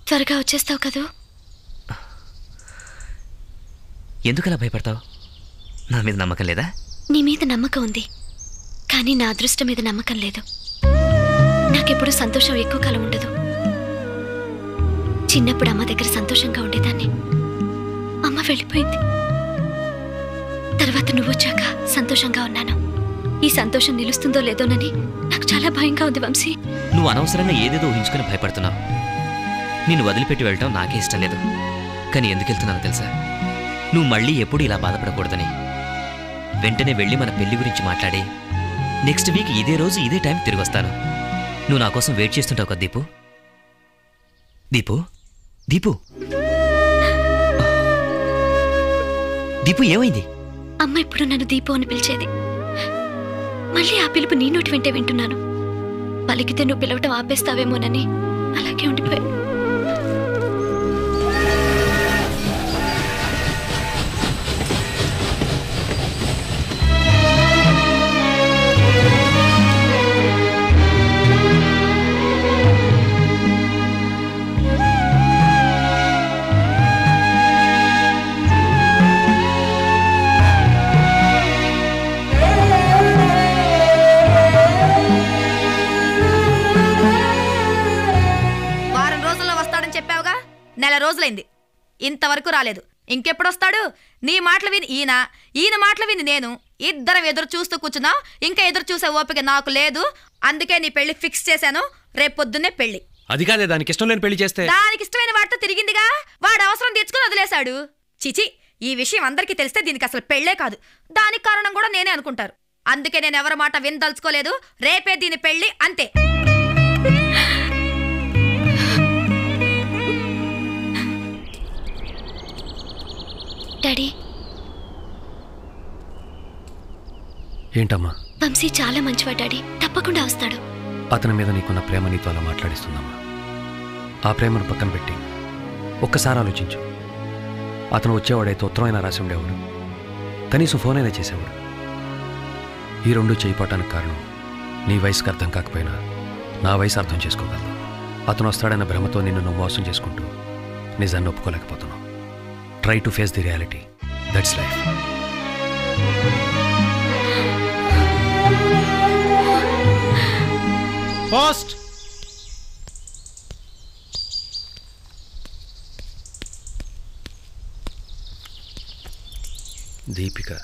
త్వరగా వచ్చేస్తావు కదూ? ఎందుకలా భయపడతావు? నా మీద నమ్మకం లేదా? నీ మీద నమ్మకం ఉంది, కానీ నా అదృష్టం మీద నమ్మకం లేదు. నాకెప్పుడు సంతోషం ఎక్కువ కాలం ఉండదు. చిన్నప్పుడు అమ్మ దగ్గర సంతోషంగా ఉండేదాన్ని. అమ్మ వెళ్ళిపోయింది. తర్వాత నువ్వు వచ్చాక సంతోషంగా ఉన్నాను. ఈ సంతోషం నిలుస్తుందో లేదోనని నాకు చాలా భయంగా ఉంది వంశీ. నువ్వు అనవసరంగా ఏదేదో ఊహించుకుని భయపడుతున్నావు. నిన్ను వదిలిపెట్టి వెళ్ళటం నాకే ఇష్టం లేదు. కానీ ఎందుకు వెళ్తున్నానో తెలుసా? నువ్వు మళ్ళీ ఎప్పుడు ఇలా బాధపడకూడదని. వెంటనే వెళ్ళి మన పెళ్లి గురించి మాట్లాడి నెక్స్ట్ వీక్ ఇదే రోజు ఇదే టైం తిరిగి వస్తాను. నువ్వు నా కోసం వెయిట్ చేస్తుంటావు కదా దీపు? దీపు దీపు దీపు ఏమైంది? అమ్మ ఇప్పుడు నన్ను దీపు అని పిలిచేది. మళ్ళీ ఆ పిలుపు నీ నోటి వెంటే వింటున్నాను. పలికితే నువ్వు పిలవటం ఆపేస్తావేమోనని అలాగే ఉండిపోయాను. నెల రోజులైంది, ఇంతవరకు రాలేదు. ఇంకెప్పుడొస్తాడు? నీ మాటలు విని ఈయన మాటలు విని నేను ఇద్దరం ఎదురు చూస్తూ కూర్చున్నాం. ఇంకా ఎదురు చూసే ఓపిక నాకు లేదు. అందుకే నీ పెళ్లి ఫిక్స్ చేశాను. రేపొద్దున్నే పెళ్లి. అది కాదే, దానికి ఇష్టం లేని పెళ్లి చేస్తే. దానికి ఇష్టమైన వాడితో తిరిగిందిగా, వాడు అవసరం తెచ్చుకుని వదిలేశాడు. చిచి, ఈ విషయం అందరికీ తెలిస్తే దీనికి అసలు పెళ్లే కాదు. దానికి కారణం కూడా నేనే అనుకుంటారు. అందుకే నేను ఎవరి మాట వినదలుచుకోలేదు. రేపే దీని పెళ్లి, అంతే. డాడీ. ఏంటమ్మా? వంశీ చాలా మంచివాడు డాడీ, తప్పకుండా వస్తాడు. అతని మీద నీకున్న ప్రేమ నీతో అలా మాట్లాడిస్తుందమ్మా. ఆ ప్రేమను పక్కన పెట్టి ఒక్కసారి ఆలోచించు. అతను వచ్చేవాడైతే ఉత్తరమైనా రాసి ఉండేవాడు, కనీసం ఫోన్ అయినా చేసేవాడు. ఈ రెండు చేయిపోవటానికి కారణం నీ వయసుకు అర్థం కాకపోయినా నా వయసు అర్థం చేసుకోగలదు. అతను వస్తాడన్న భ్రమతో నిన్ను నువ్వు మోసం చేసుకుంటూ నిజాన్ని ఒప్పుకోలేకపోతున్నావు. Try to face the reality. That's life. Post. Deepika.